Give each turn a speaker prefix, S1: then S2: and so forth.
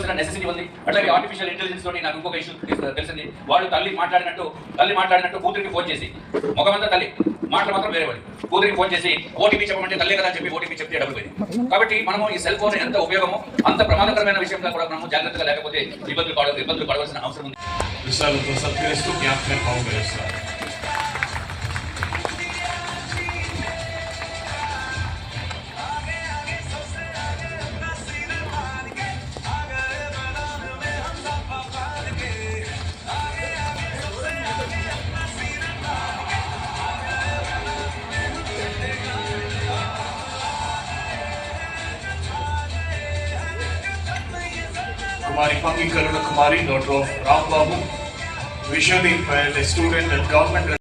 S1: చేయవలసిన నెసెసిటీ ఉంది. అట్లాగే ఆర్టిఫిషియల్ ఇంటెలిజెన్స్ తోటి నాకు ఇంకొక ఇష్యూ తెలిసింది. వాళ్ళు తల్లి మాట్లాడినట్టు కూతురికి ఫోన్ చేసి, మగమంతా తల్లి మాటలు మాత్రం వేరే వాళ్ళు, కూతురికి ఫోన్ చేసి ఓటీపీ చెప్పమంటే తల్లి కదా చెప్పి ఓటీపీ చెప్తే డబ్బులు పోయింది. కాబట్టి మనము ఈ సెల్ ఫోన్ ఎంత ఉపయోగమో అంత ప్రమాదకరమైన విషయంగా కూడా మనము జాగ్రత్తగా లేకపోతే ఇబ్బందులు పడవలసిన అవసరం ఉంది.
S2: విషయాలతో సత్కరిస్తూ జ్ఞాపకం బాగుపరుస్తారు. Kumari Pangi Karuna Kumari, daughter of Ram Babu, Vishwadeep, a student at government